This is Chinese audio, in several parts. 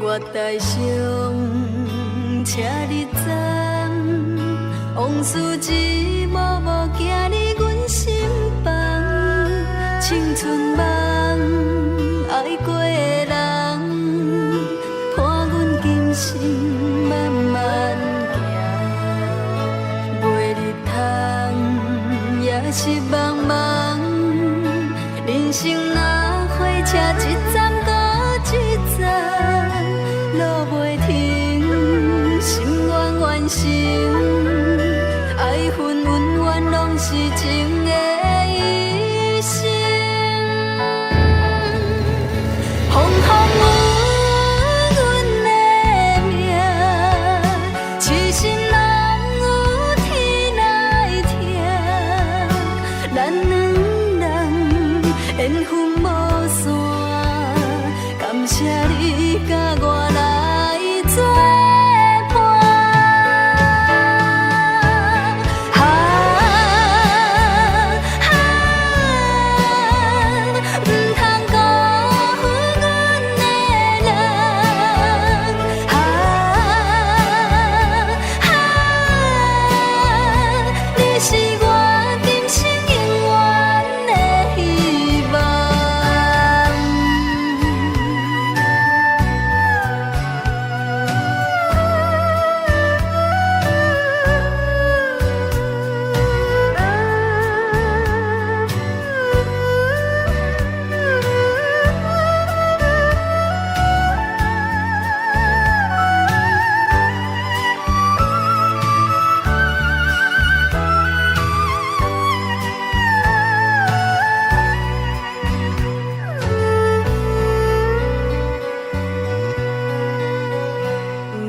我台上车日站，往事一幕幕行入阮心房。青春梦爱过的人，伴阮今生慢慢行。袂日通也是茫茫，人生若火车一站搁一站。路袂停，心愿完成，爱恨恩怨拢是情的一生。风风雨阮的命，痴心人有天来听。咱两人缘分无散，感谢你甲我。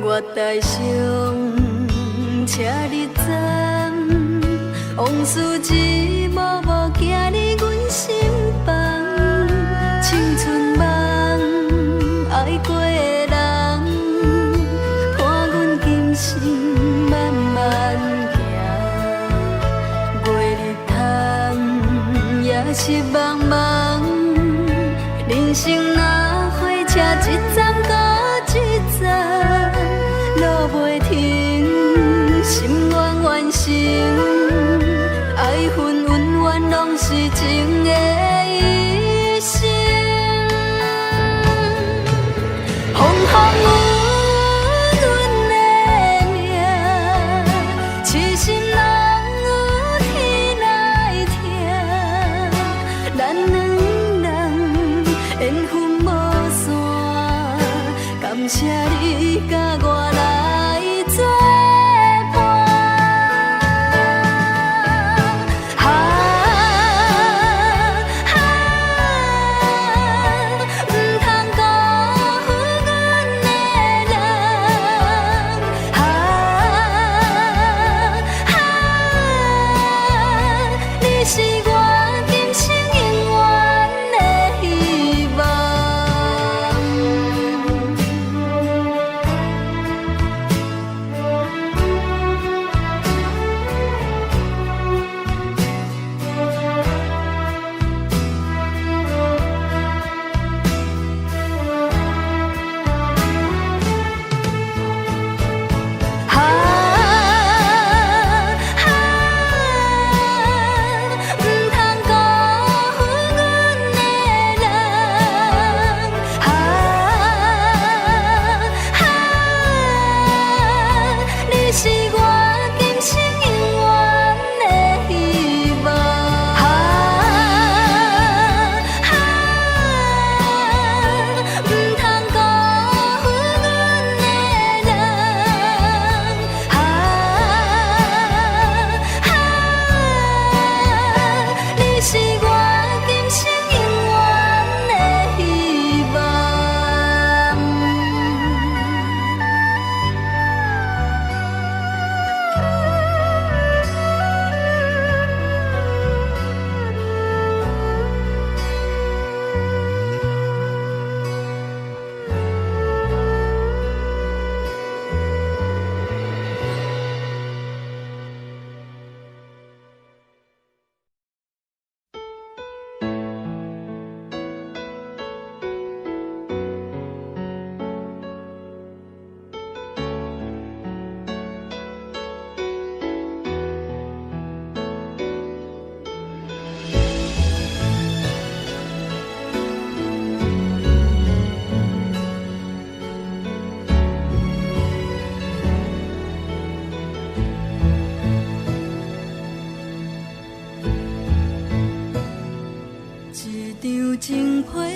我台上车日站，往事一幕幕行入阮心房。青春梦爱过的人，伴阮今生慢慢行。袂日通也是茫茫，人生若火车一站搁一站。路袂停，心愿完成，爱恨恩怨拢是情的一生。风风雨阮的命，痴心人有天来听。咱两人缘分无散，感谢你甲我。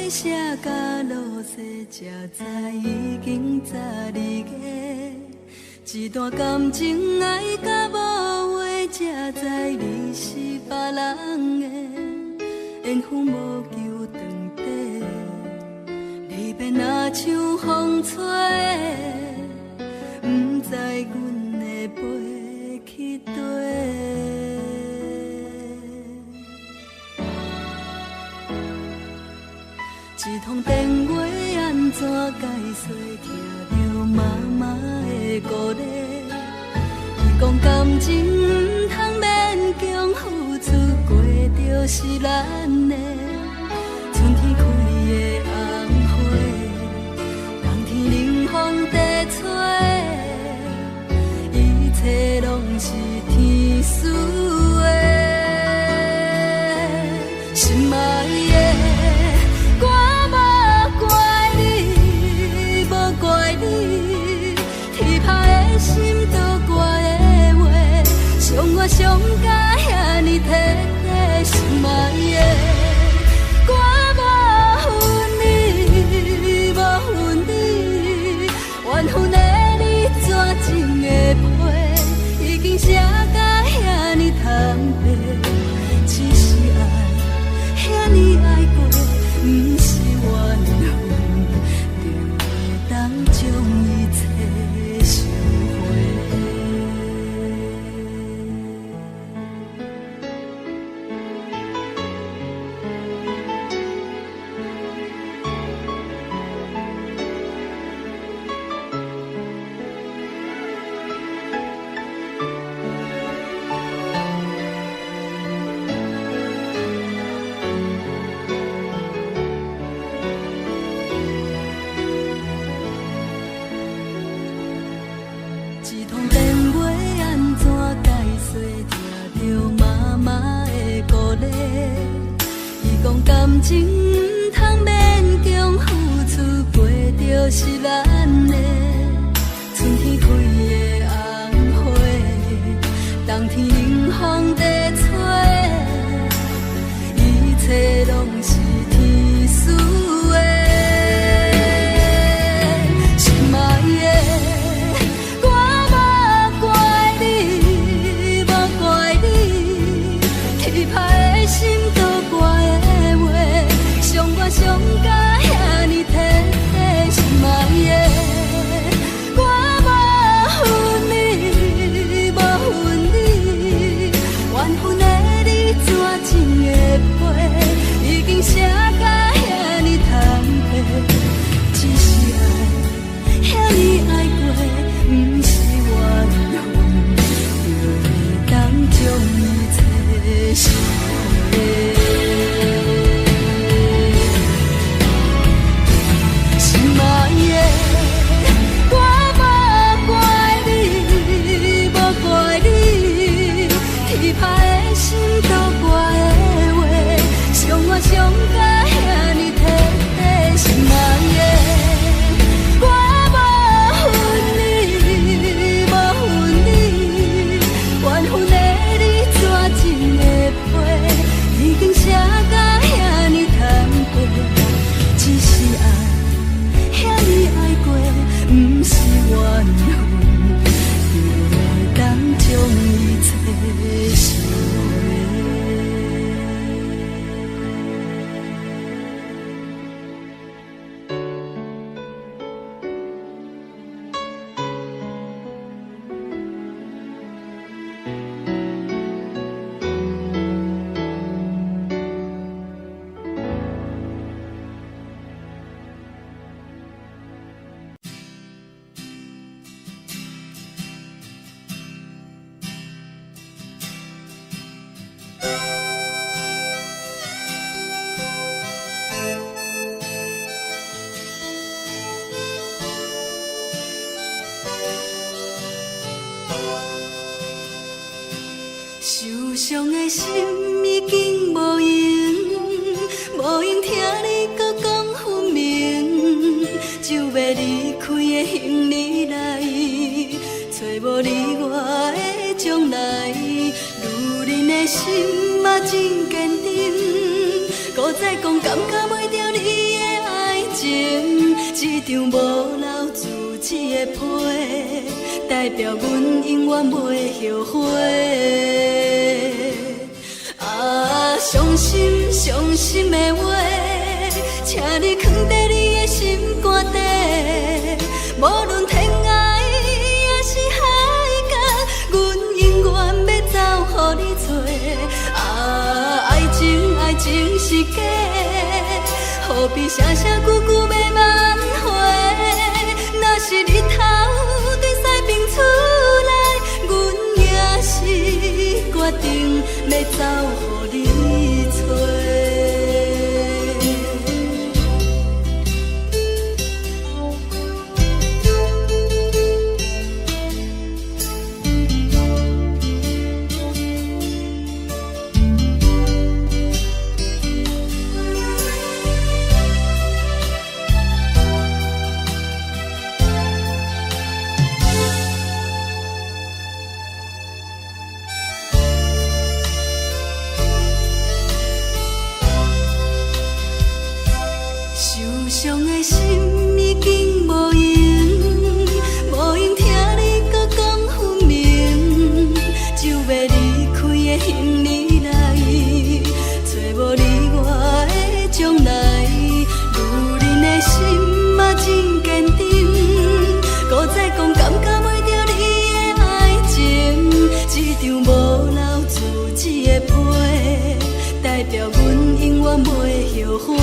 写甲落雪，才知已经12月。一段感情爱甲无话，才知你是别人的。缘分无求长地，离别若像风吹，不知阮会飞去佗。一通电话安怎解释？听着妈妈的鼓励，伊讲感情不通勉强付出，过就是咱的。春天开的红花，冬天冷风在吹，一切拢是天赐的。心爱的。心都怪的话，伤我伤甲遐尼彻底，心爱的，我无恨你，无恨你，缘分的你绝情的批，已经写甲遐尼坦白，只是爱遐尼爱过，不是缘分，就会当将一切收。感情不通勉强付出，过就是咱的。春天开的红花，冬天冷风在吹，一切拢是天赐的。心爱的，我无怪你，无怪你，天歹的心都怪。伤我伤甲遐尼彻底，心爱的，我无恨你，无恨你，缘分的你绝情的批，已经写甲遐尼坦白，只是爱遐尼爱过，不是缘分，就会当将一切收回。心都怪的话，伤我伤甲遐尼彻底，心爱的，我无恨你，无恨你，缘分的你绝情的批，已经写甲遐尼坦白，只是爱遐尼爱过，不是缘分，就会当将一切收。受伤的心已经无用，无用听你搁讲分明，就要离开的行李来，找无你我的将来。如恁的心嘛真坚定，搁再讲感觉袂着你的张无留自己的批，代表阮永远袂后悔。啊，伤心伤心的话，请你藏在你的心肝底。无论天涯也是海角，阮永远要走予你找。啊，爱情爱情是假，何必声声句句要挽回？若是日头对西边出来，阮也是决定要走予你找。伤的心已经无用，无用听你搁讲分明，就要离开的行李内，找无你我的将来。女人的心嘛真坚定，搁再讲感觉袂着你的爱情，一张无留自己的批，代表阮永远袂后悔。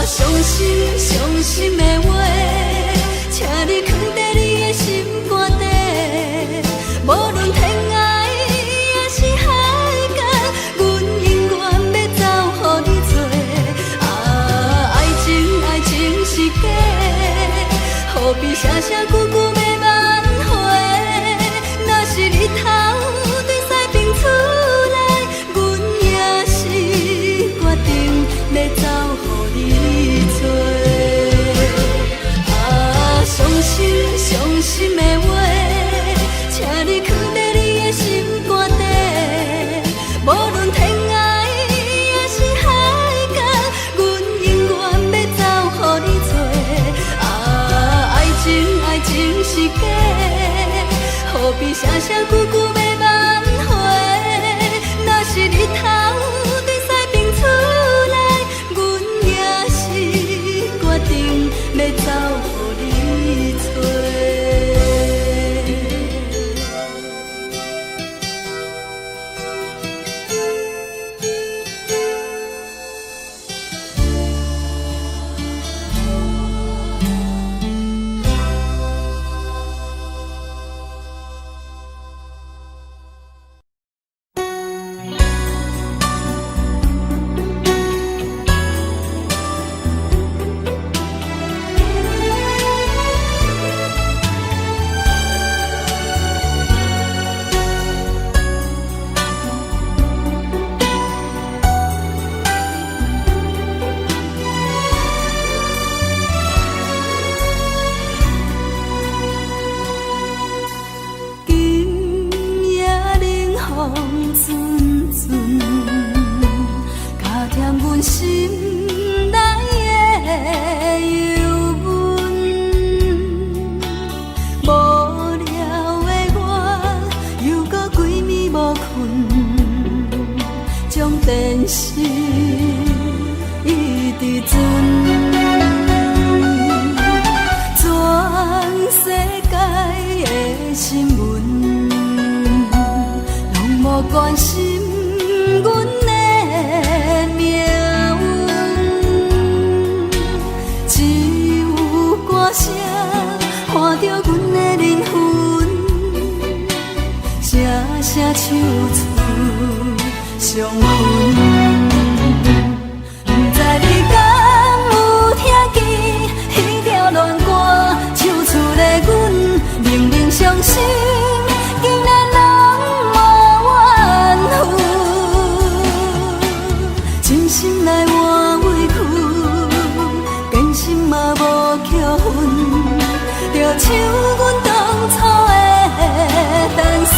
伤心伤心的话，请你藏在你的心肝底。无论天涯也是海角，阮永远要走予你找。啊，爱情爱情是假，何必声声句句要挽回？若是日头对西边出来，阮也是决定要走予你找。啊，伤心伤心的话，请你藏在你的心肝底。无论天涯也是海角，阮永远要走予你找。啊，爱情爱情是假，何必声声句句要挽回？若是日头对西边出来，阮也是决定要走予你找。电视一直存，全世界的新闻，拢无关心阮的命运，只有歌声看着阮的灵魂，声声唱出伤痕。不知你敢有听见彼条恋歌，唱出了阮明明伤心，竟然拢无怨妇。真心来换委屈，真心嘛无扣分，就像阮当初的单纯。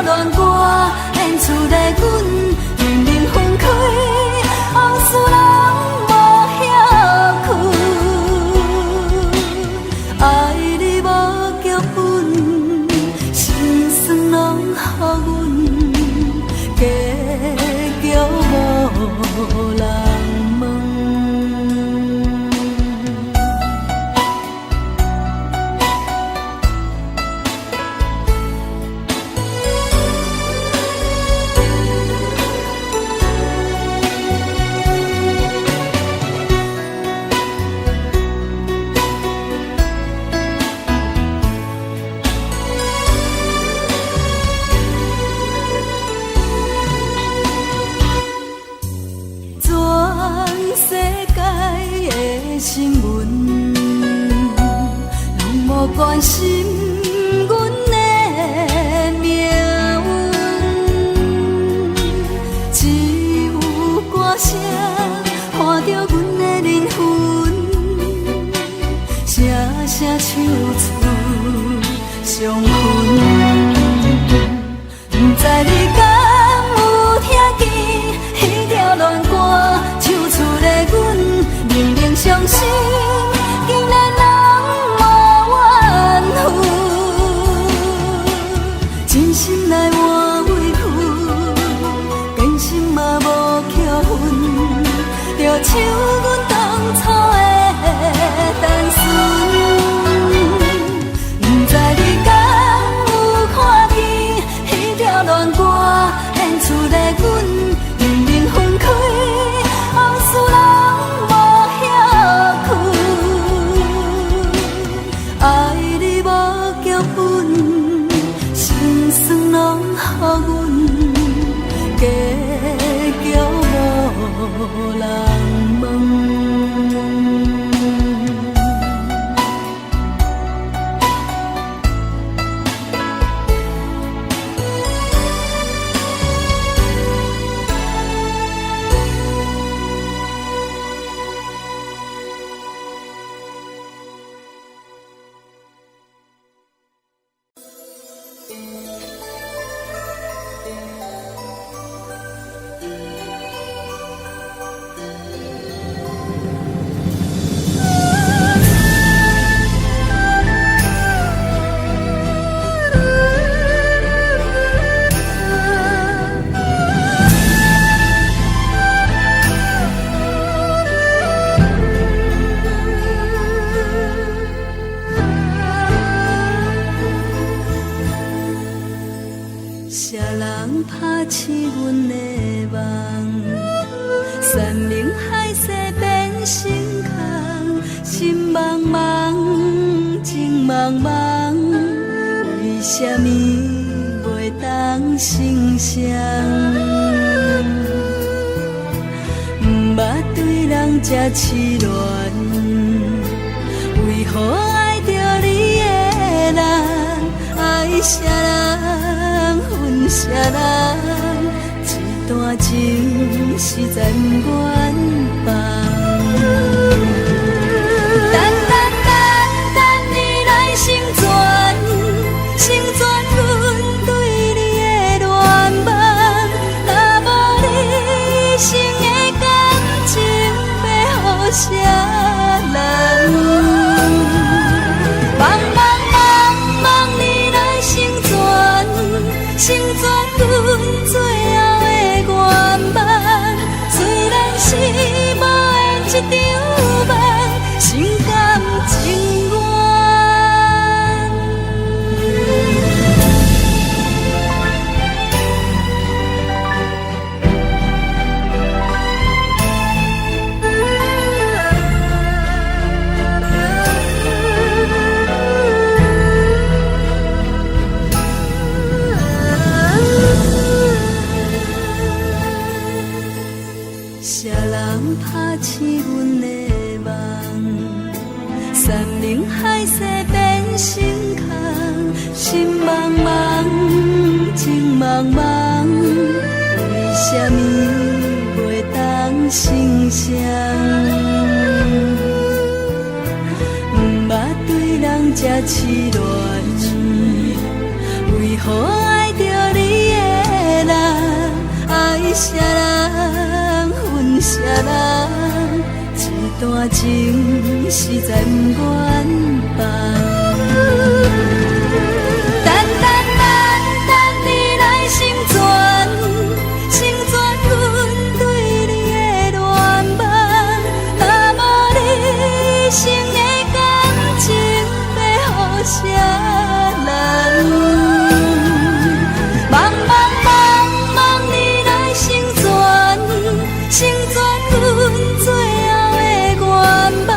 恋歌演新闻，拢无关心阮的命运，只有歌声看着阮的灵魂，声声唱出伤痕。不知你敢有听见彼条恋歌唱出的阮，明明相信，竟然人无怨妇，真心来换慰抚，真心嘛无扣分，就像阮当初的单纯。不知你敢有看见彼条恋歌献出的阮，明明分开，往事人无遐久，爱你无脚本，心酸拢予阮，结局无人问。谁人拍醒阮的梦？山明海誓变成空，心茫茫，情茫茫，为什么袂当成双？不捌对人这痴恋，为何爱着你的人？爱啥人？恨啥人？一段情实在不愿放。等你来成全，成全阮对你的恋梦。若无你一生的感情，要予啥人？成全阮最后的愿望，虽然是无缘一场梦，心甘情愿。谁人拍醒阮的梦？山明海誓变成空，心茫茫，情茫茫，为什么袂当成双？不捌对人这痴恋，为何爱着你的人？爱啥人？啥人？一段情实在不愿放。等你来成全，成全阮对你的恋梦。若无你一生的感情，要予啥人？茫你来成全。成全阮最后的愿望，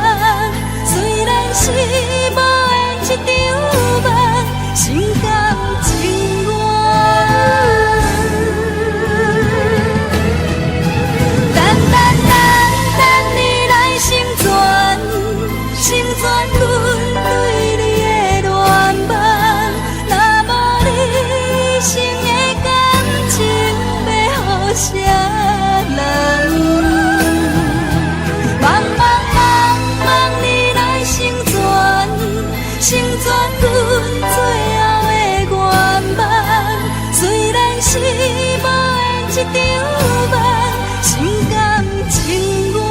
虽然是无缘一场梦。一场梦，心甘情愿。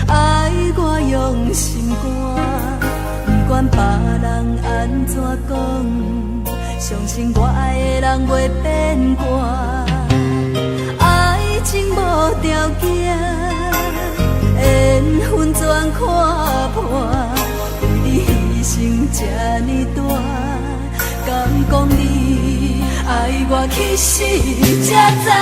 爱我用心肝，不管别人安怎讲，相信我爱的人袂变卦。爱情无条件，缘分全看破，为你牺牲这呢大，敢讲你爱我去死才知痛。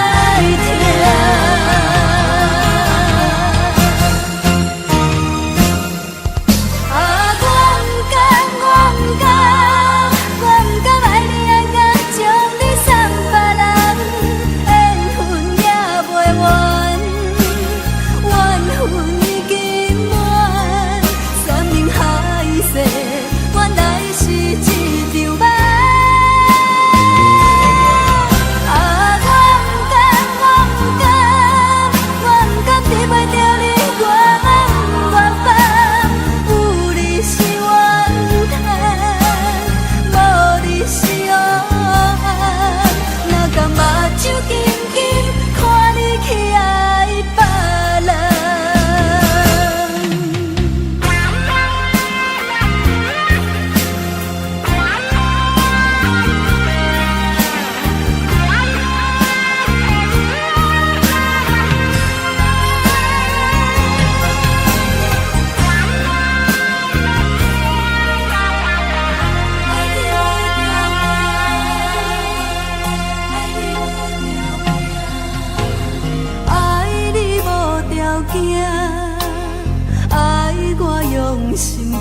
爱我用心肝，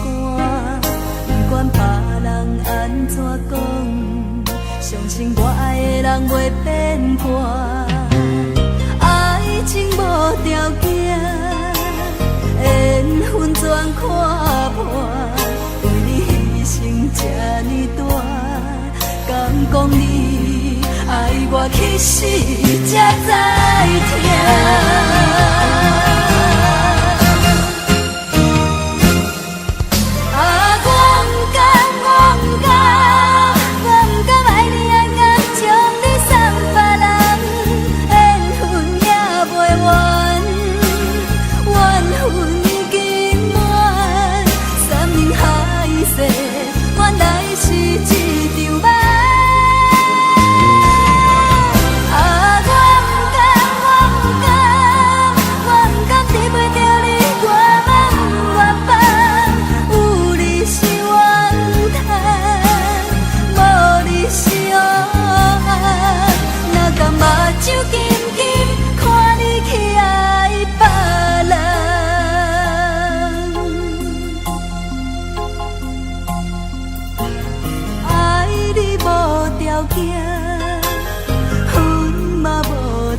不管别人安怎讲，相信我爱的人袂变卦。爱情无条件，缘分全看破，为你牺牲这呢大，敢讲你爱我去死才知痛。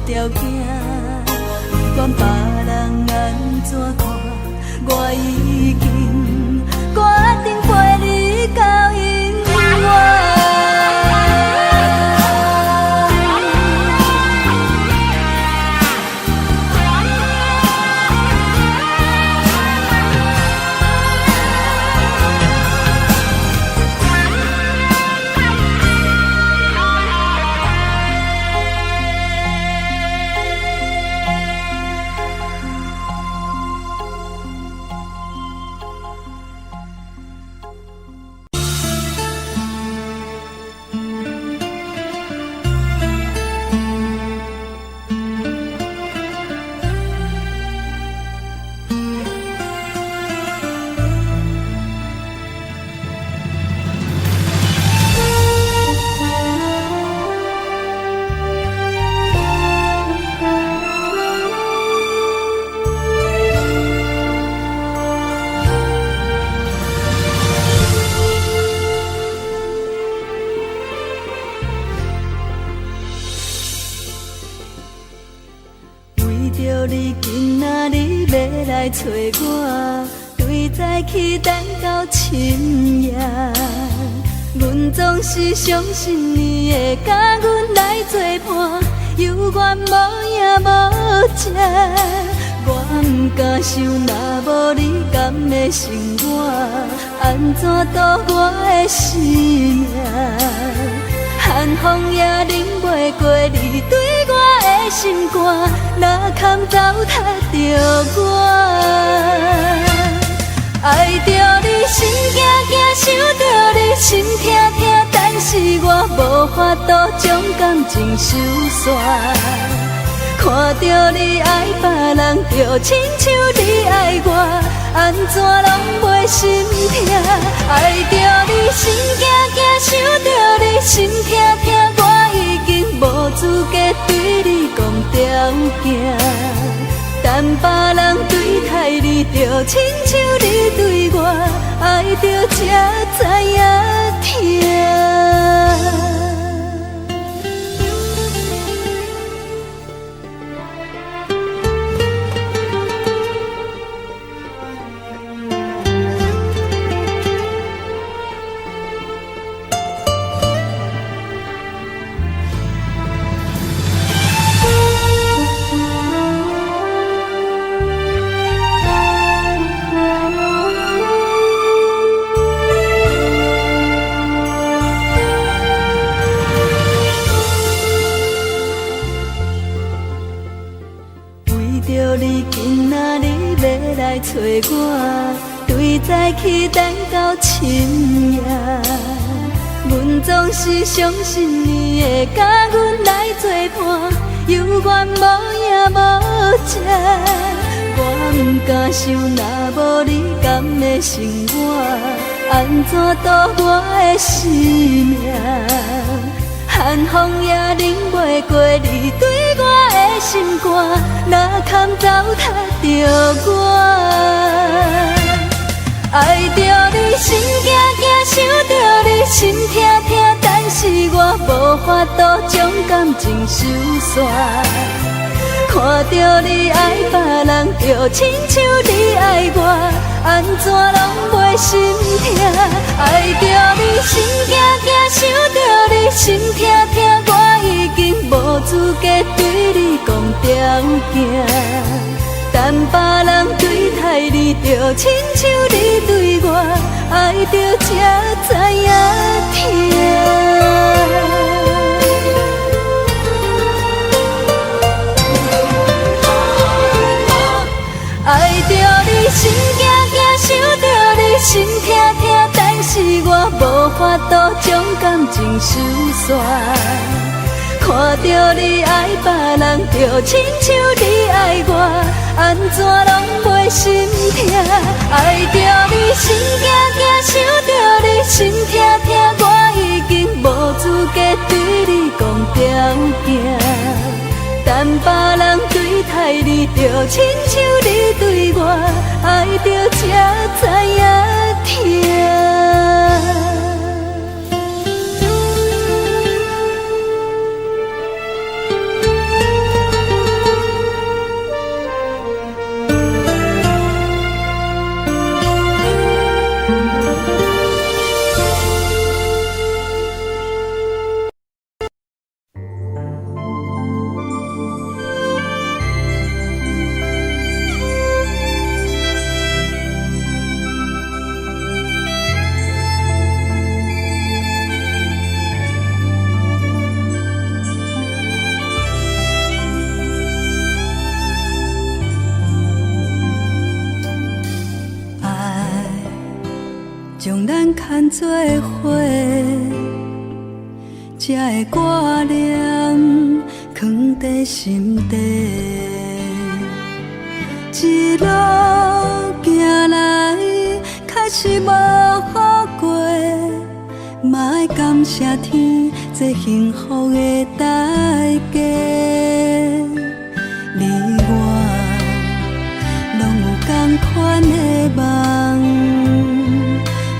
条件，不管别人安怎看，我已经决定陪你到永远。来找我，对早起等到深夜。阮总是相信你会甲阮来作伴，犹原无影无迹。我不敢想，若无你甘的生活，安怎度我的生命？寒风也忍袂过你对我的心肝，哪堪糟蹋着我？爱着你心惊惊，想着你心痛痛，但是我无法度将感情收煞。看着你爱别人，就亲像你爱我，安怎拢袂心痛？爱着你心惊惊，想着你心痛痛，我已经无资格对你讲条件。但别人对待你，就亲像你对我，爱着才知影疼。找我，对早起等到深夜。阮总是相信你会甲阮来作伴，犹原无影无迹。我不敢想，若无你甘的生活，安怎度我的生命？寒风也忍袂过你对我的心肝，哪堪糟蹋着我？爱着你心惊惊，想着你心痛痛，但是我无法度将感情收煞。看着你爱别人，就亲像你爱我，安怎拢袂心痛？爱着你心惊惊，想着你心痛痛，我已经无资格对你讲条件。但别人对待你，就亲像你对我，爱着才知影疼。爱着你心惊惊，想着你心痛痛，但是我无法度将感情收煞。看着你爱别人，就亲像你爱我，安怎拢袂心痛？爱着你心惊惊，想着你心痛痛，我已经无资格对你讲条件。但别人对待你，就亲像你对我，爱着才知影疼。将咱牵做伙，才会挂念藏在心底。一路行来，确实无好过，嘛要感谢天，这幸福的代价。你我拢有同款的梦。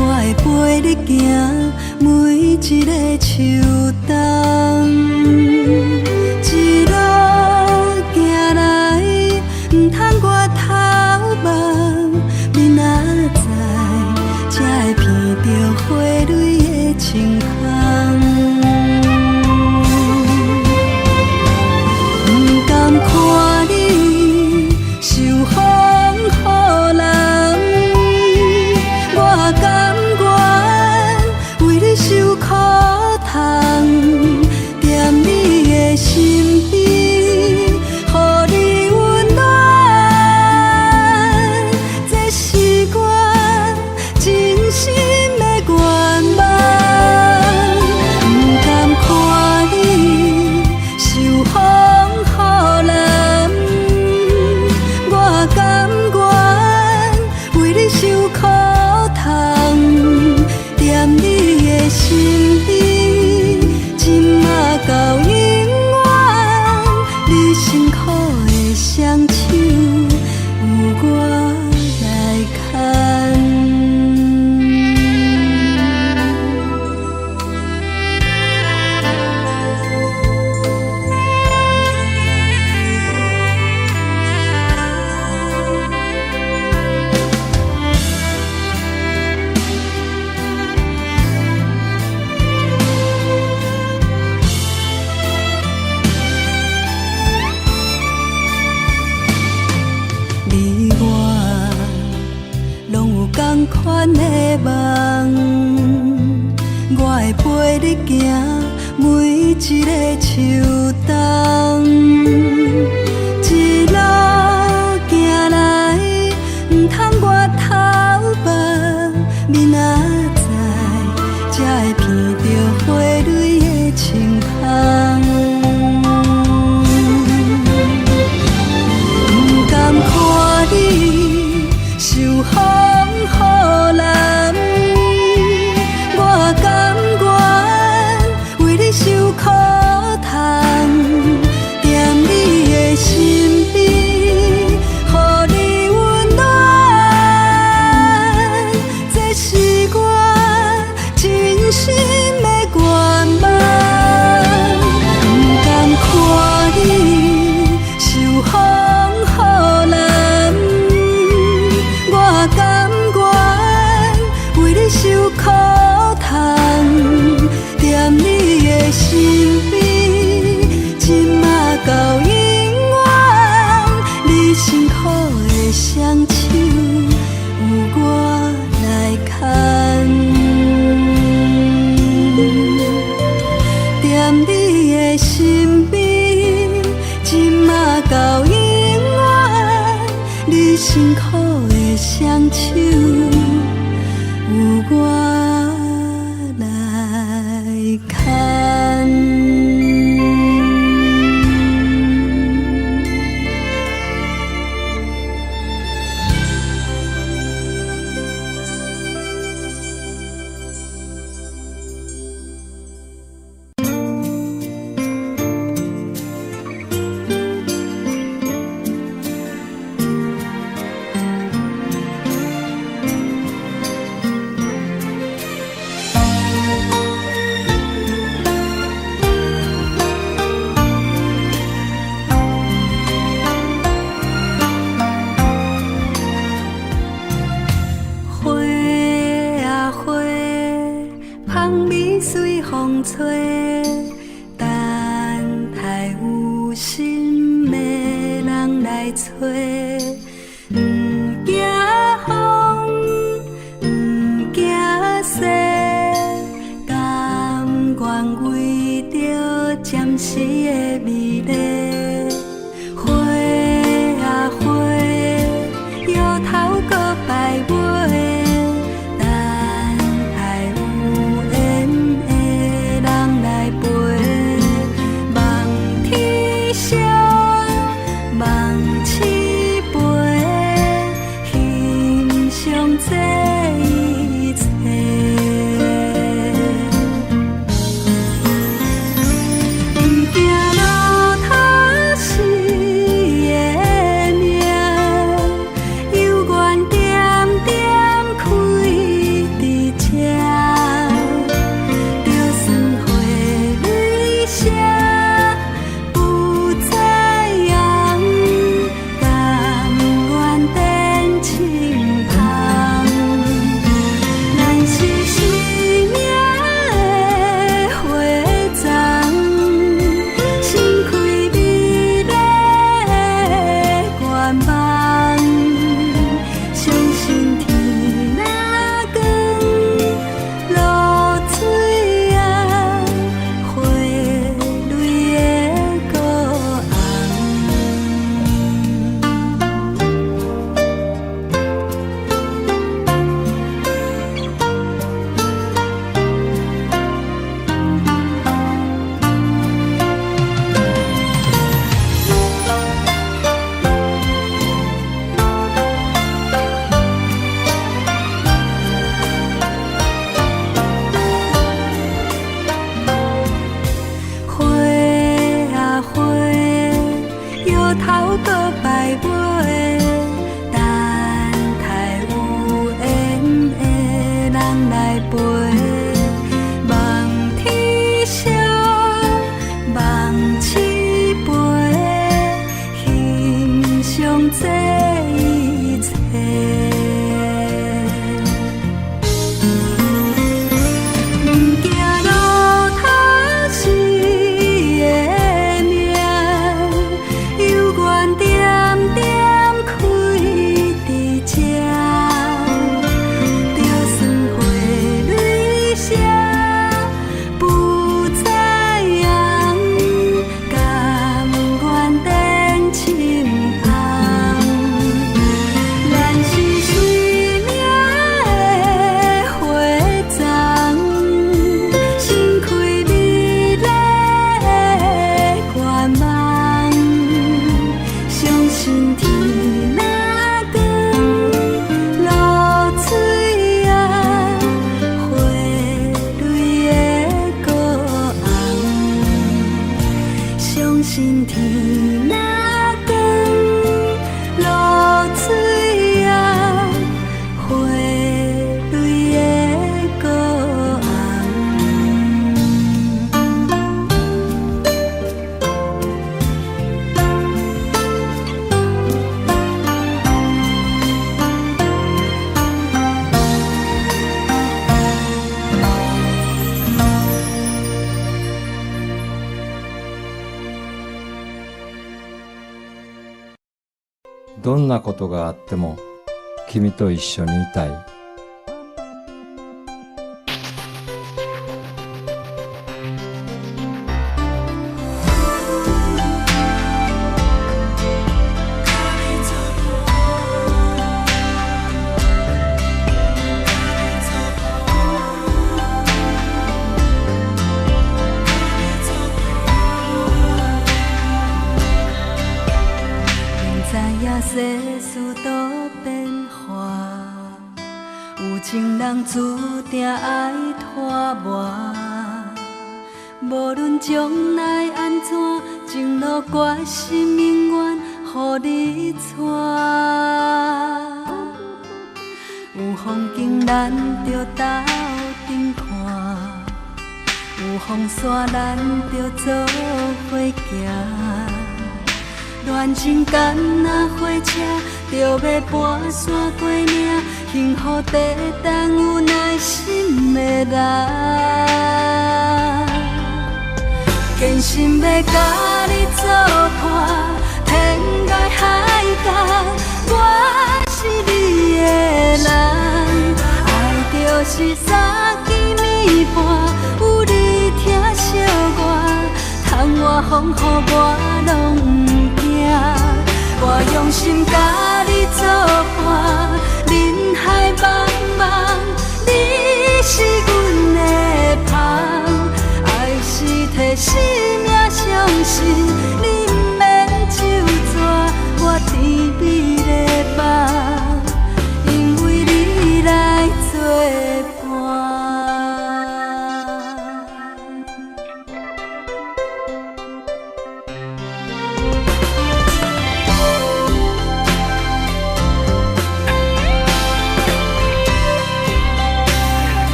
我会陪你行每一个秋冬，一路行来，唔通我头目，我会陪你行每一个秋冬，一路行来，唔通我头目，明仔载才会闻到花蕊的清香。唔甘看你受风雨淋，我甘愿为你受苦痛，踮你的身边，予你温暖，这是我真心的愿望。不甘看你受风雨淋，我甘愿为你受苦痛，踮你的身边，今仔到永远，你辛苦的双手有我来牵，踮你的身边，今仔到永远，你辛苦的双手有我来牵。吹，等待有心的人来找，不惊风，不惊雪，甘愿为着暂时的美丽。花啊花，摇头搁摆尾。路头心天若光，露水啊，花蕊的孤どんなことがあっても君と一緒にいたい。世事多变化，有情人注定爱拖磨。无论将来安怎，情路决是命运，予你带。有风景咱着斗阵看，有风沙咱着做伙行。恋情敢若火车，着要跋山过岭，幸福地等有耐心的人，坚心要甲你作伴，天涯海角，我是你的人，爱就是三更暝半，有你疼惜我，窗外风雨我拢不惊。我用心甲你作伴，人海茫茫，你是阮的旁，爱是替生命相信，你不免就逝，我甜蜜的梦，因为你来作伴。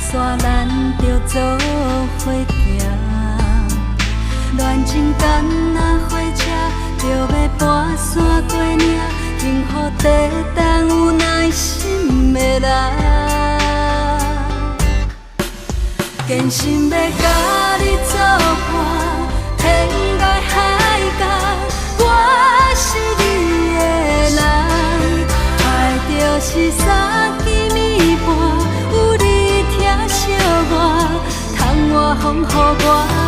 山咱着做伙行，恋情敢若火车，着要跋山过岭，幸福地等有耐心的人，坚心要甲你作伴，天涯海角，我是你的人，爱就是三更暝半。窗外风雨我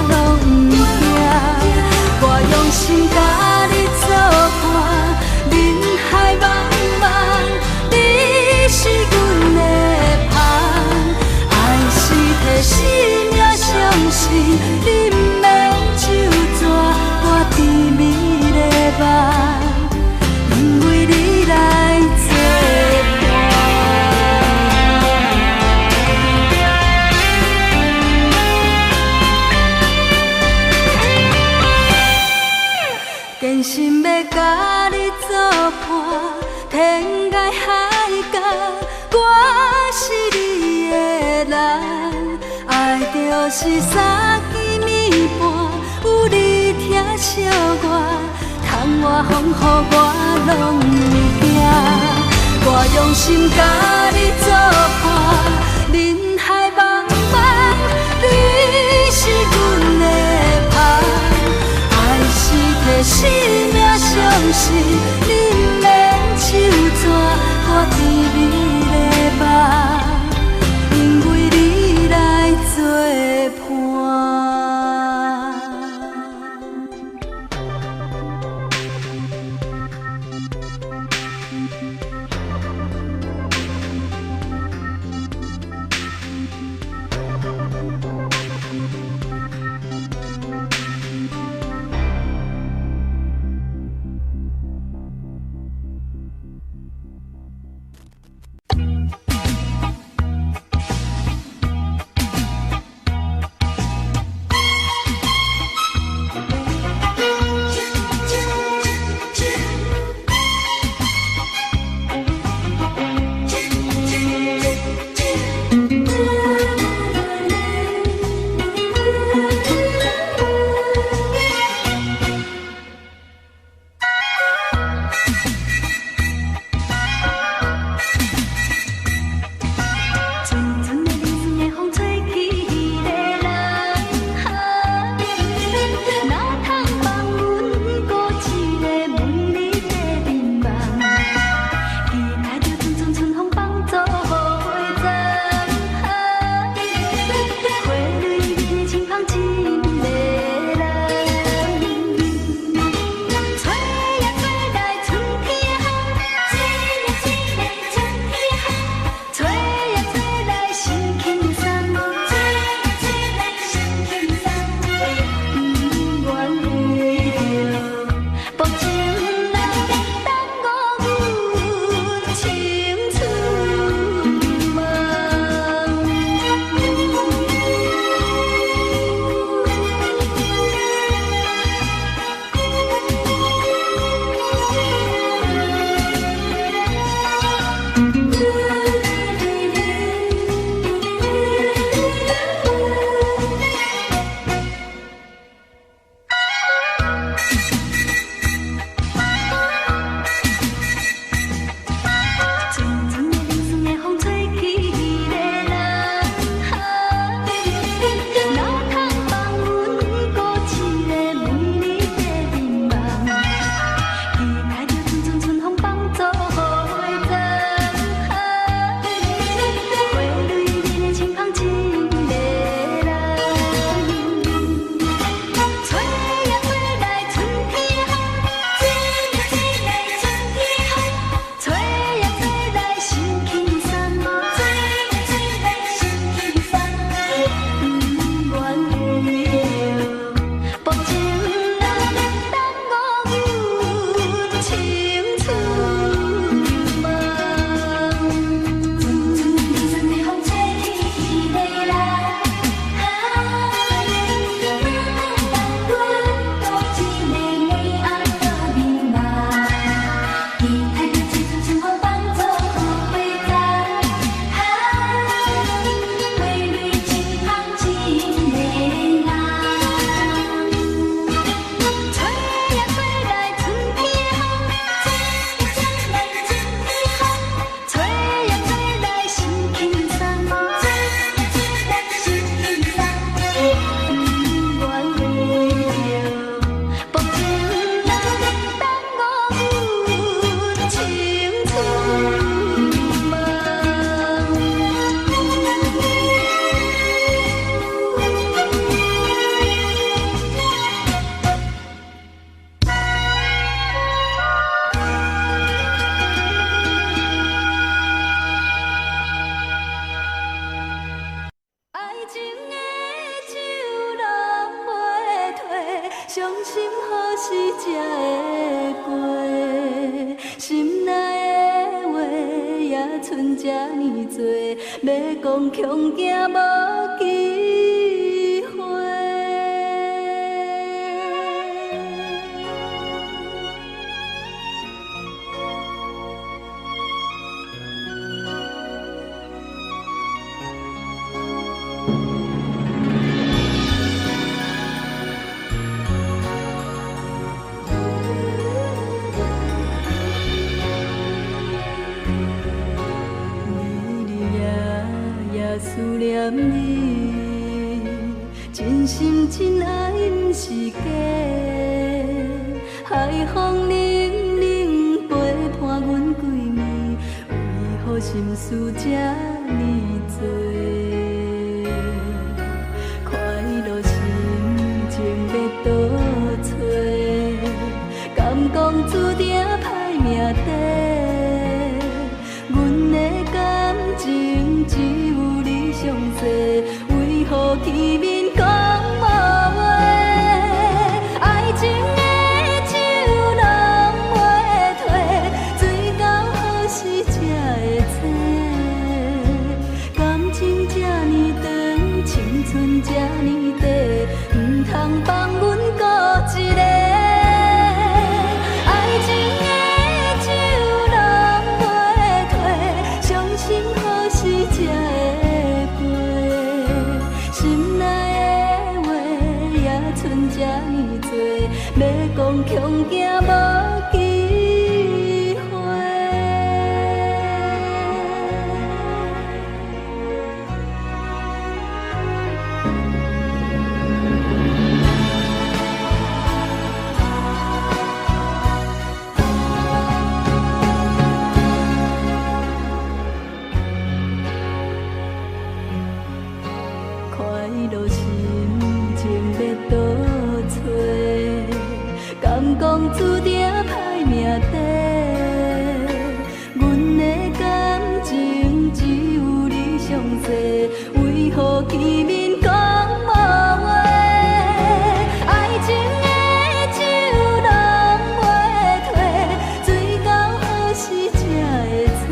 拢不惊，我用心甲你作伴，人海茫茫，你是阮的旁，爱是替生命相信，你不免就逝，我甜蜜的梦，因为你来作伴。坚心要甲你作伴，天涯海角，我是你的人，爱就是三更暝半，有你疼惜我，窗外风雨我拢不惊，我用心甲你作伴，人海茫茫，你是阮的旁。替生命相信，你不免就逝，我甜蜜的梦，因为你来作伴。这呢多，要讲恐惊无机会。思念你，真心真爱不是假。海风冷冷陪伴阮几暝，为何心事这呢多？快乐心情要倒找，敢讲注定歹命底？阮的感情只有你上多，为何见面讲无话？爱情的酒拢袂退，醉到何时才会醒？感情这呢长，青春这呢短，唔通放阮孤一个。爱情的酒拢袂退，伤心何时才会过？心内的话也剩这呢多，要讲恐惊无机会。快乐心情要倒找，敢讲注定歹命底？阮的感情只有你上多，为何见面讲无话？爱情的酒拢袂退，醉到何时才会醒？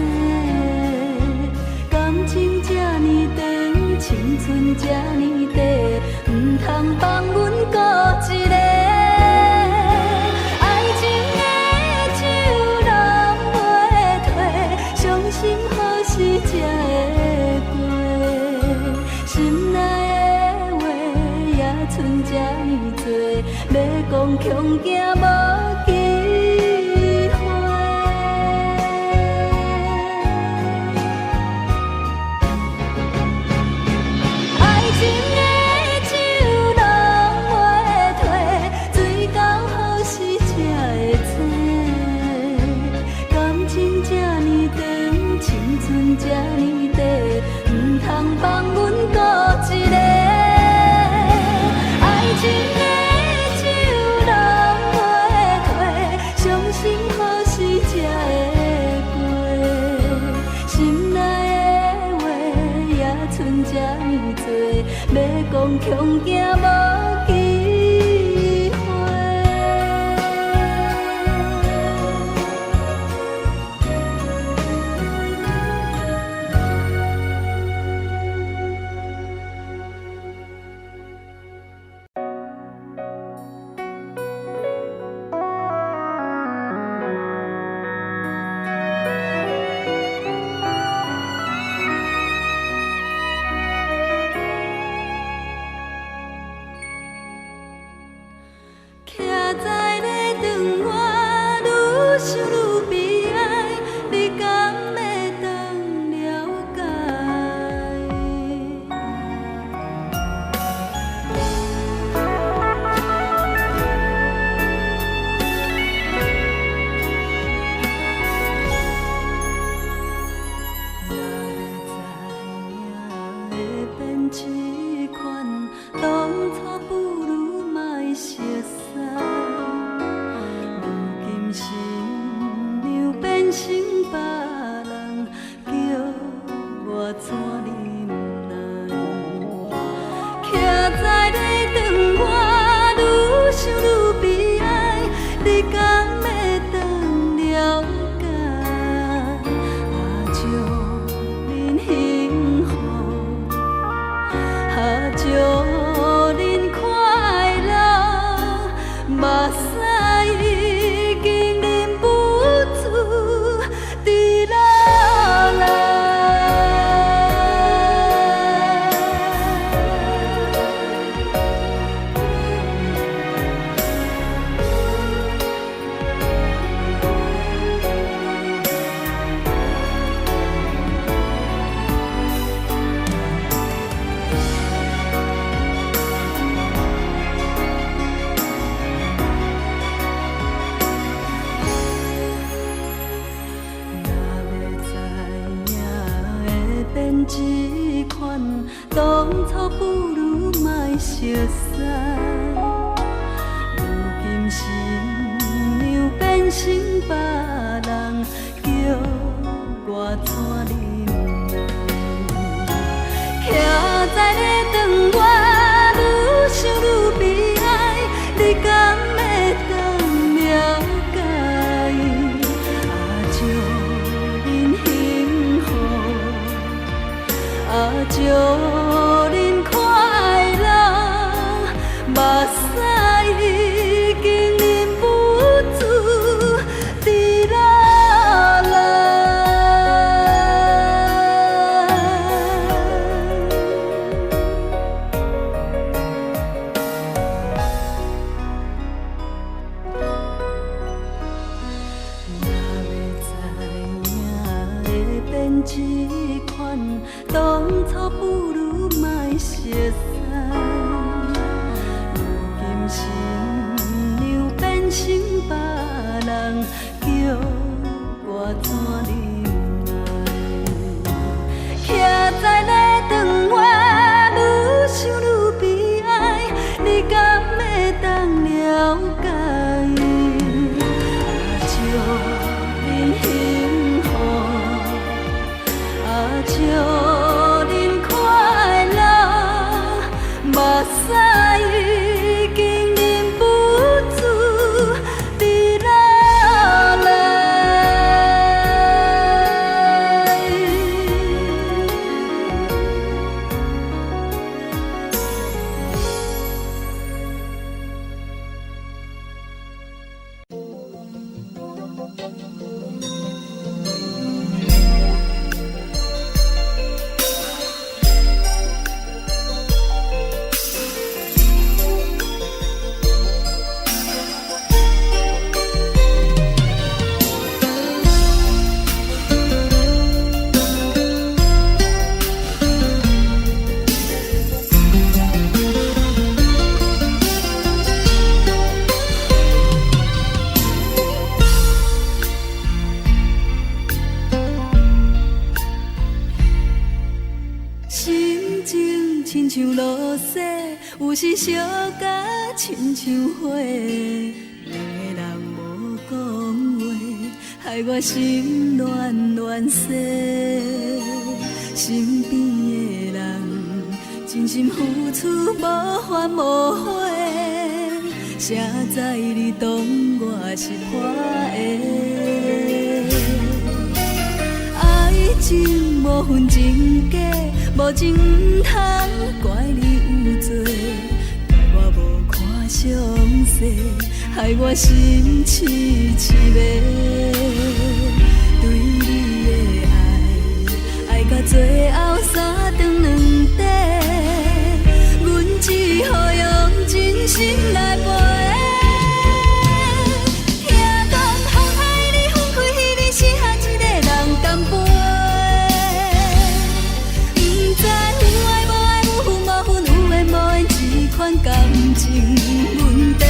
感情这呢长，青春这呢短，唔通放阮孤一个。爱情的酒拢袂退，伤心何时才会过？心内的话也剩这呢多，要讲恐惊无机会。爱情的酒拢袂退，醉到何时才会醒？感情这呢长，青春这呢短，唔通放阮孤一个。爱情的酒拢袂退，伤心何时才会过？心内的话也剩这呢多，要讲恐惊无机会。变这款，当初不如莫熟悉。如今心娘变成别人，叫我怎忍耐？徛在咧窗外，愈想愈悲哀，你敢会当了解？啊，祝恁幸福，啊，祝恁快乐，目屎已经忍不住滴落来。这款当初不如莫熟悉，如今心娘变成别人，叫我怎忍耐？徛在咧窗外，愈想愈悲哀，你敢会当了解？祝恁快乐，目屎已经忍不住滴落来。亲像落雪，有时烧甲亲像火。两个人无讲话，害我心乱乱世。身边的人真心付出无怨无悔，谁知你当我是破的？爱情无分真假。无情不通怪你有罪，怪我无看详细，害我心痴痴的。对你的爱，爱到最后三顿两地，阮只好用真心来陪。听讲风海里分开，你是下一个人甘陪。感情问题，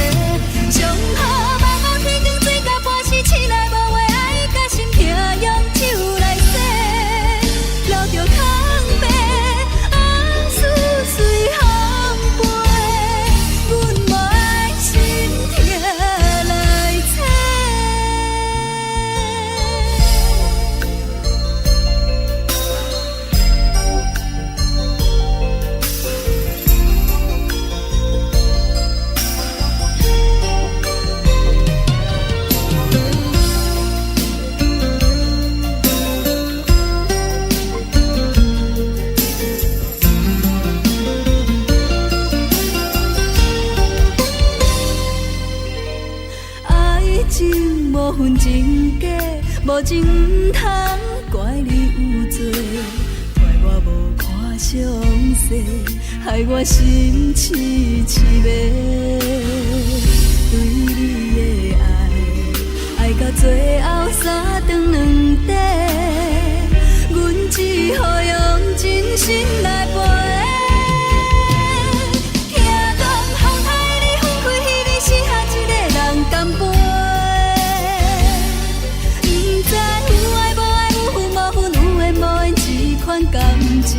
上好望我天光水甲半时，醒来无话爱，甲心痛用手来洗，留着空白，往事随风飞，阮无爱心痛来找。无分真假，无情不通怪你有罪，怪我无看详细，害我心痴痴的。对你的爱，爱到最后三顿两地，阮只好用真心来陪。感情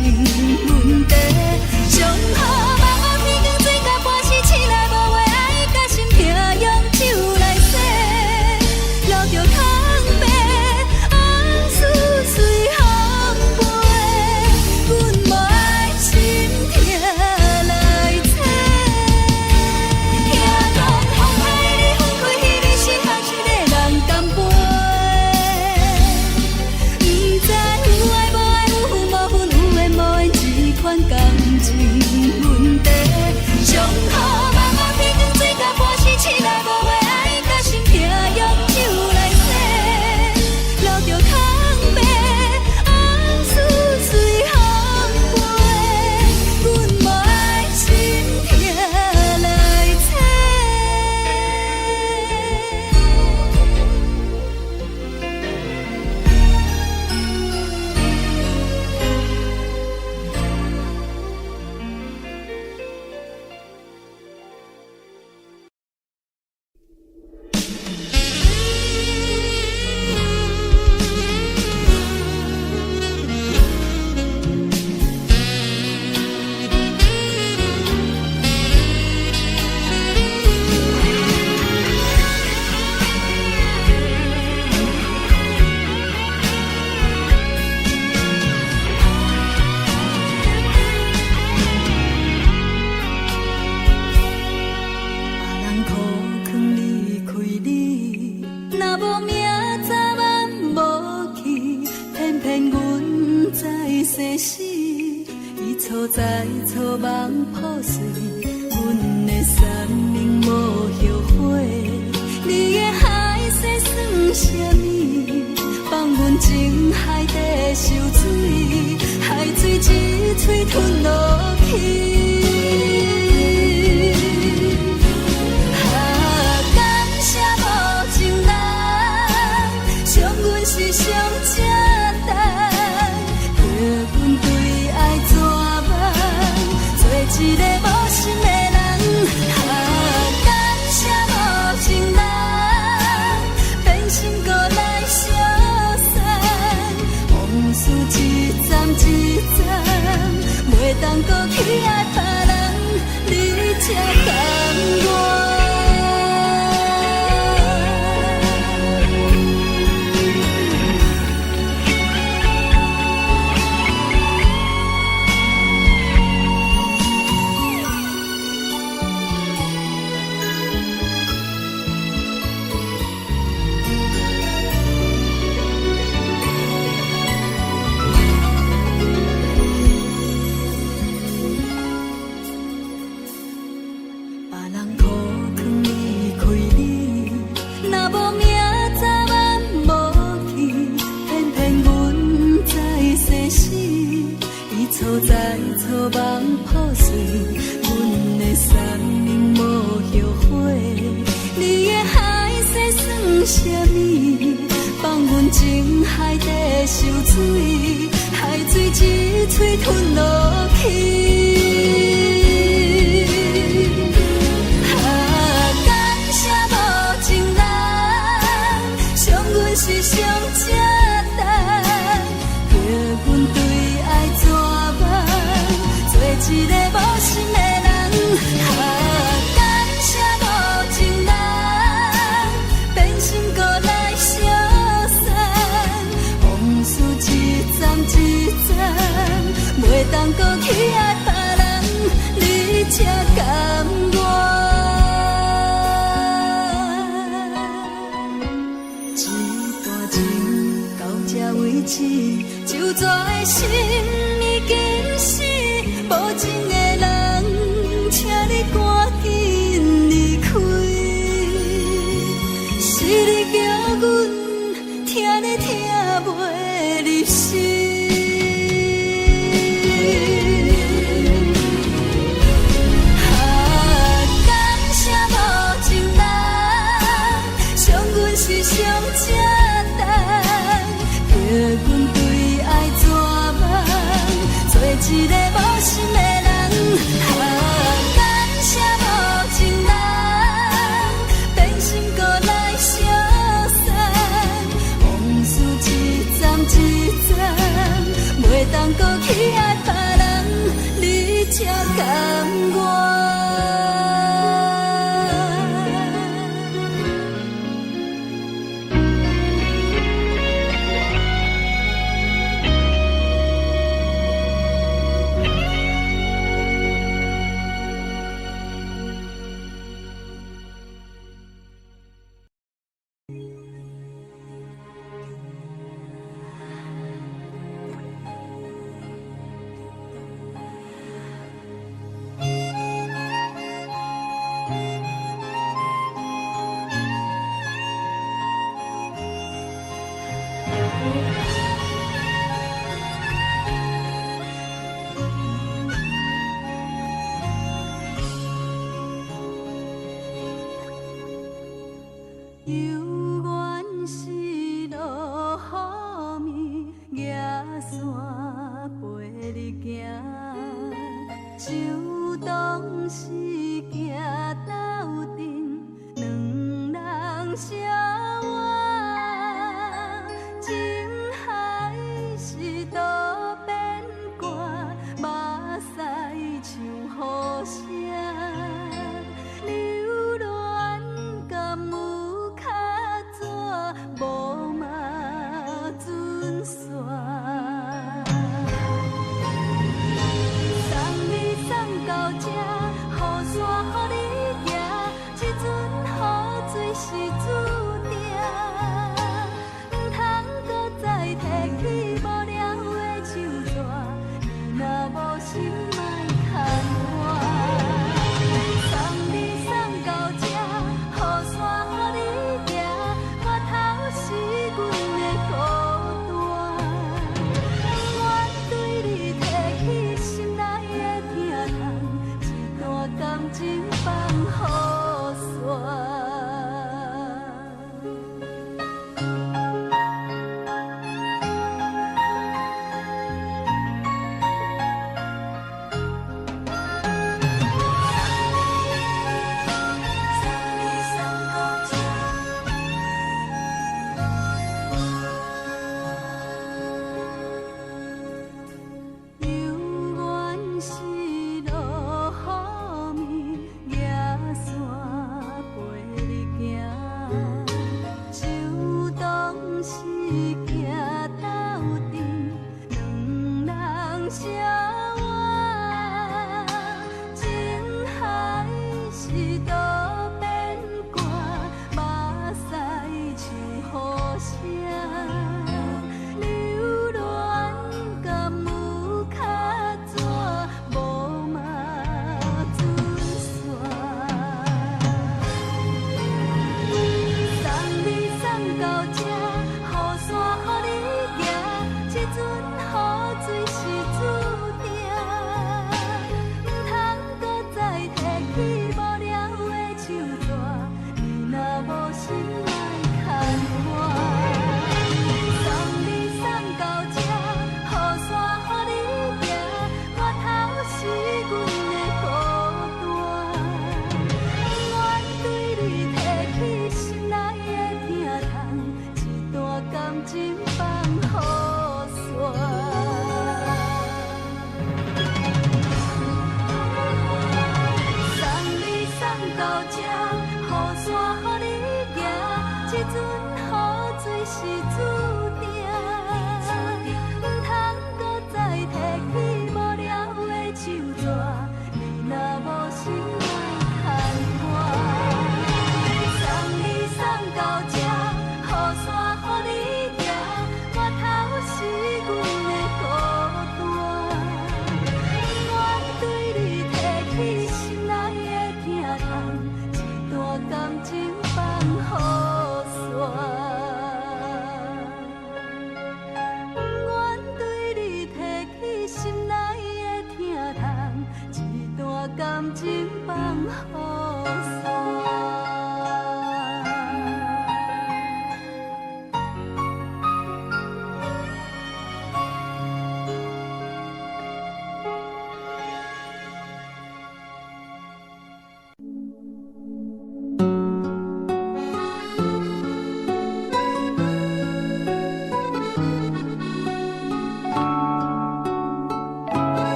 骗阮在世事，伊错在错梦破碎，阮的生命无后悔。你的海誓算什么？放阮情海底受水，海水一嘴吞落去。是上正重，叫阮对爱绝望，做一个无心的人。感谢无情人，变心搁来相送。往事一站一站，袂当搁去爱别人，你才甘愿。错在错梦破碎，阮的生命无后悔。你的海誓算什么？放阮情海底受水，海水一嘴吞落去。感谢无情人，伤阮是上正重，叫阮对爱绝望，做一个无心的人。感谢无情人，变心搁来相送。往事一站一站，袂当搁去爱别人，你才甘愿。一段情到这为止，就绝的心已经死。无情的人，请你赶紧离开。是你叫阮听你听袂入心。感谢无情人，伤阮是上正重，叫阮对爱绝望，做一个无心的人。感谢无情人，变心搁来相送。往事一站一站，袂当搁去爱别人，你才甘愿。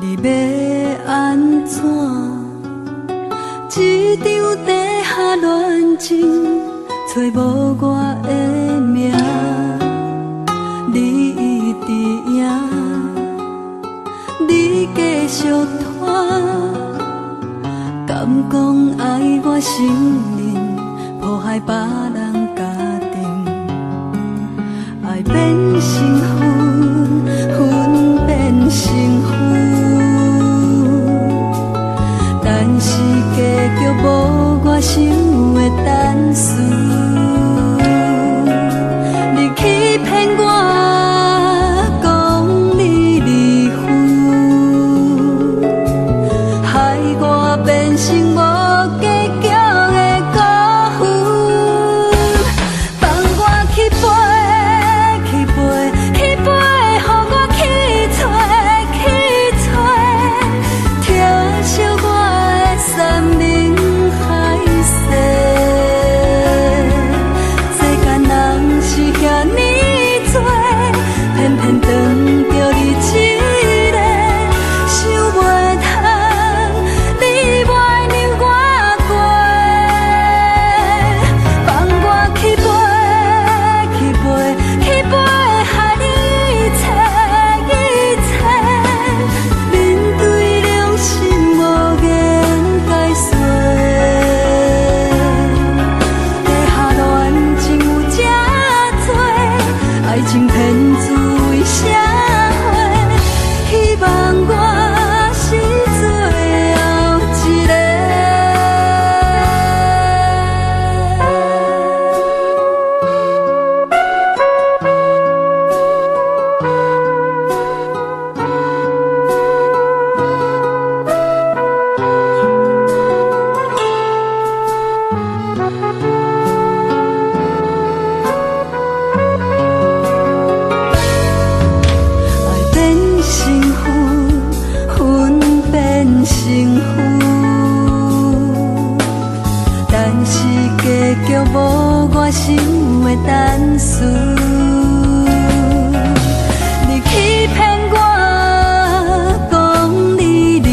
你要安怎？一场地下恋情，找无我的名，你伫影，你继续拖，敢讲爱我心灵，破坏别人家庭，爱变成恨，恨变成负。但是结局无我想的等序，你欺骗我，讲你离婚，害我变成无结局的辜负，放我去飞，去飞，去飞，予我去找，去找，疼惜我。山明海誓，世间人是遐尼多，偏偏当着你一个，想袂通，你袂让我过，放我去飞，去飞，去飞，害你一切一切，面对良心无言。爱情骗子为社会，希望我是最后一个。但是结局无我想的等序，你欺骗我，讲你离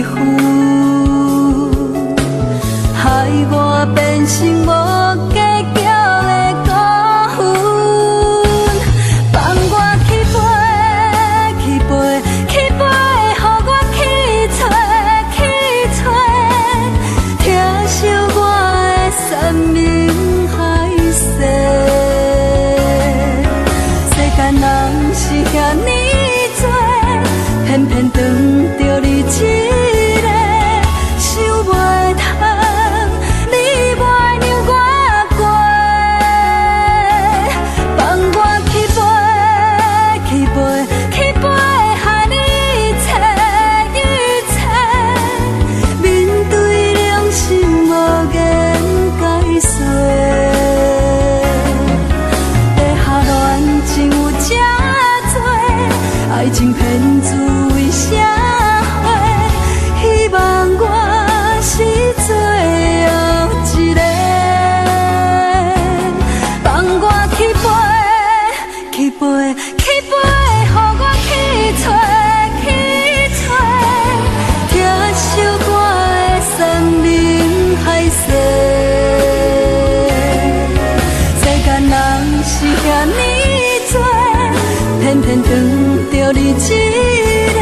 婚，害我变成无结局的辜负，放我去飞，去飞，去飞，予我去找，去找，疼惜我。山明海誓，世间人是遐尼多，偏偏当着你一个，想袂通，你袂让我过，放我去飞，去飞，去飞，害你一切一切，面对良心无言。地下恋情有这多，爱情骗子为社会，希望我是最后一个。放我去飞，去飞，去飞，予我去找，去找，疼惜我的山明海誓。是遐尼多，偏偏当着你一个，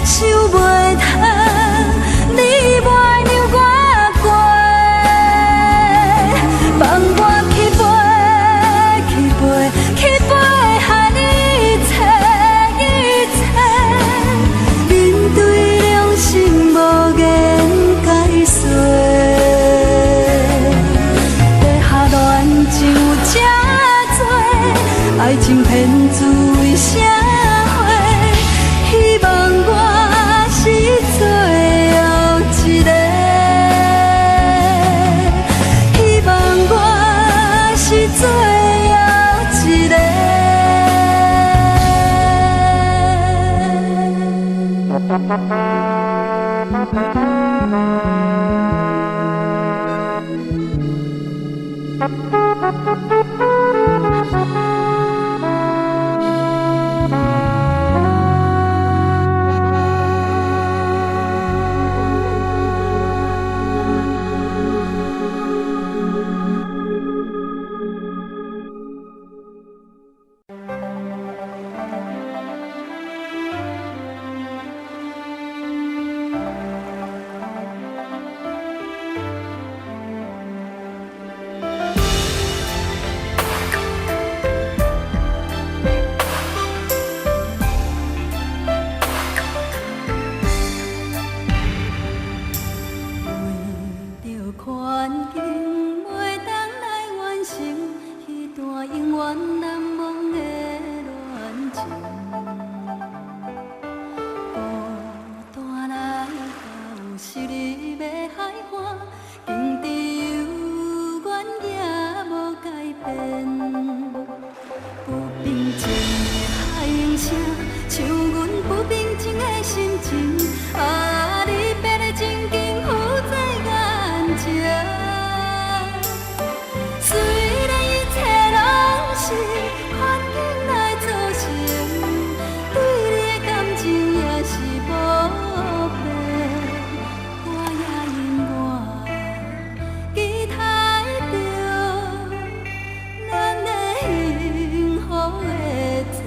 想袂通，你袂让我过，放我去飞，去飞，去飞，害你一切一切，面对良心无言解释，地下恋情有这。爱情骗子为社会，希望我是最后一个，希望我是最后一个。不平静的心情，啊，你变得真紧浮在眼前。虽然一切拢是环境来造成，对你的感情也是无变，我也永远期待着咱的幸福的前程。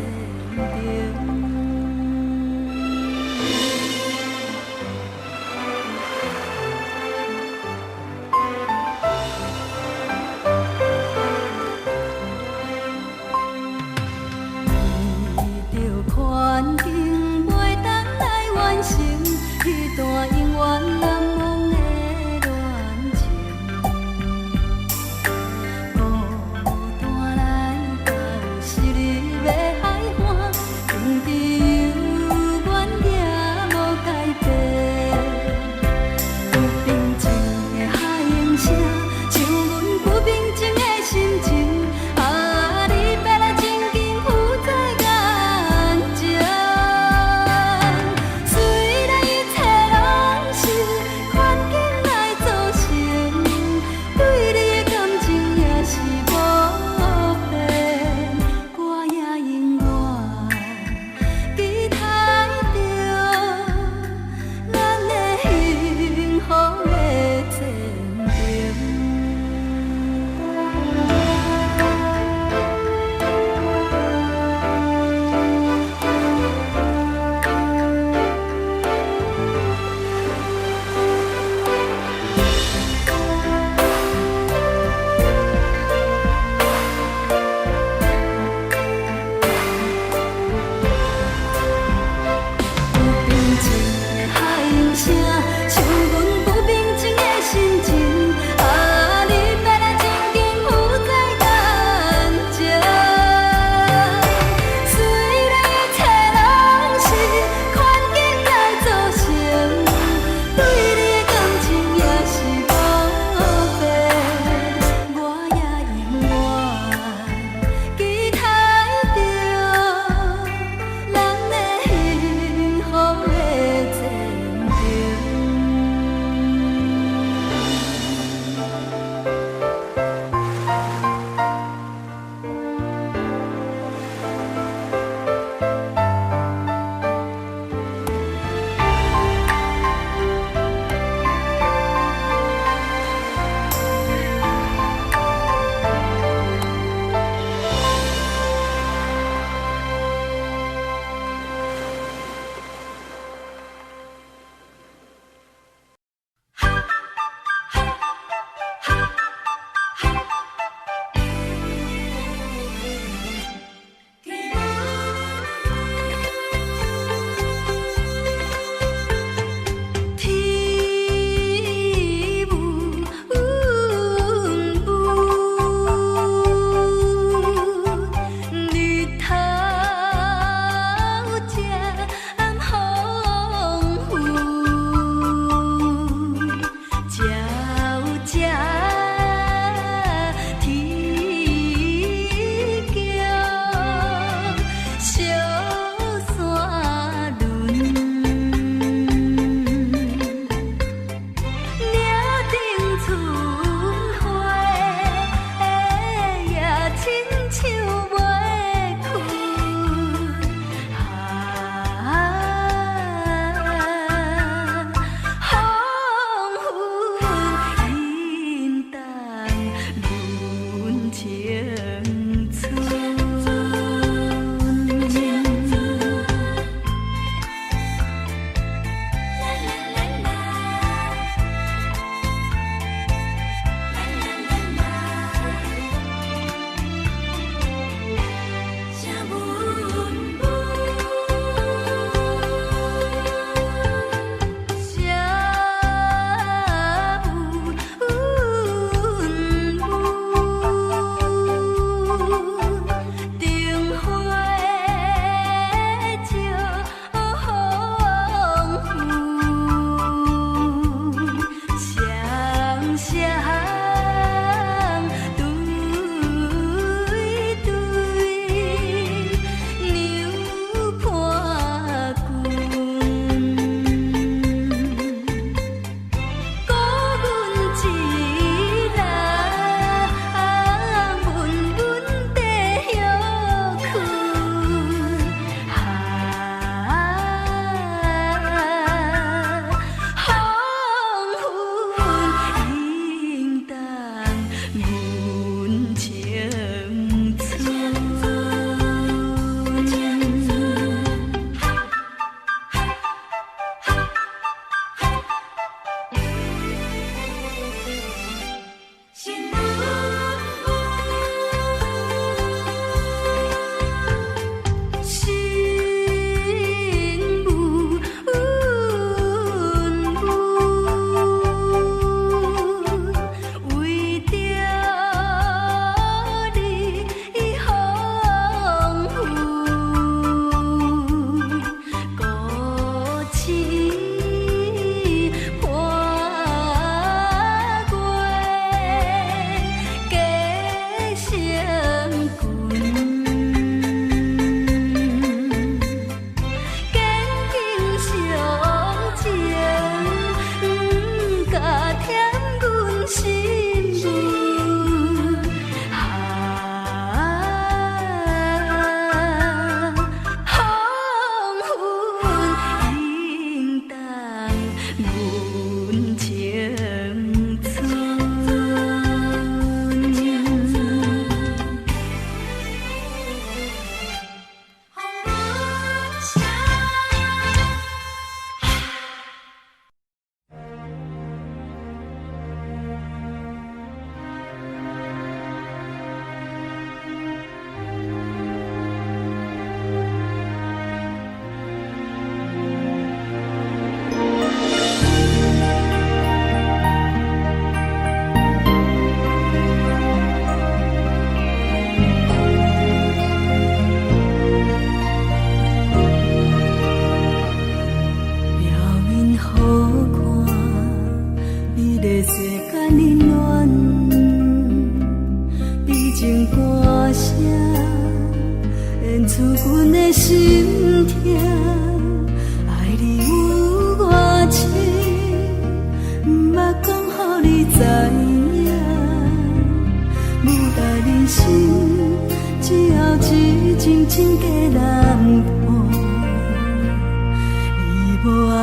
无爱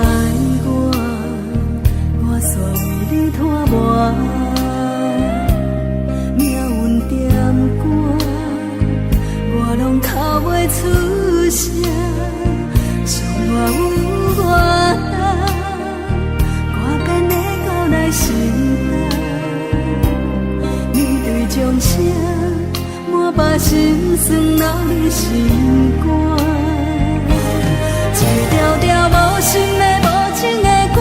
我，我煞为你拖磨。命运点歌，我拢哭袂出声。上我有我人，我变会到来心内。面对掌声，满把心酸留伫心肝。一条条无心的无情的歌，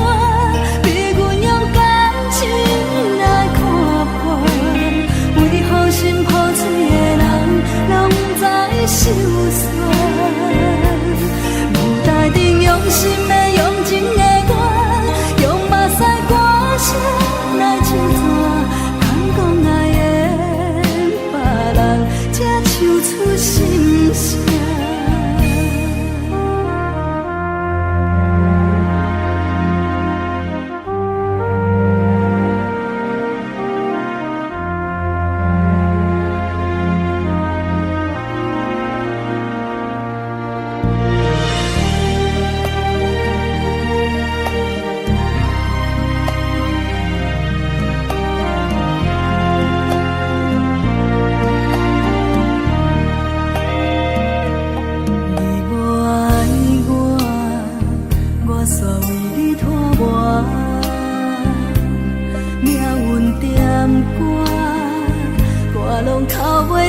逼阮用感情来看破。为何心破碎的人，拢不知心酸？舞台顶用心的用情的我，用目屎歌声来唱歌。敢讲爱缘别人，才唱出心声。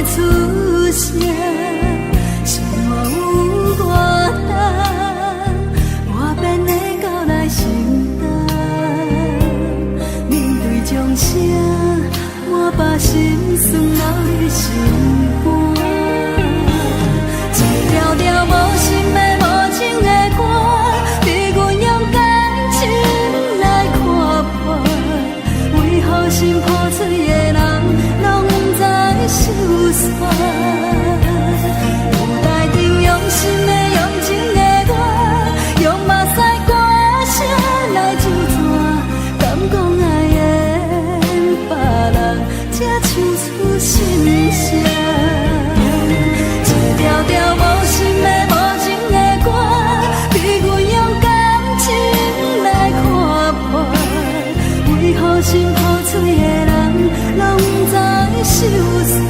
出声，想我有我人，我变会到来心内。面对掌声，我把心酸留伫心肝。一条条无心的无情的歌，逼阮用感情来看破。为何心破碎的人，拢不知心酸？舞台顶用心的用情的我，用目屎歌声来唱歌。敢讲爱缘别人，才唱出心声。一条条无心的无情的歌，逼阮用感情来看破。为何心破碎的人，拢不知心酸？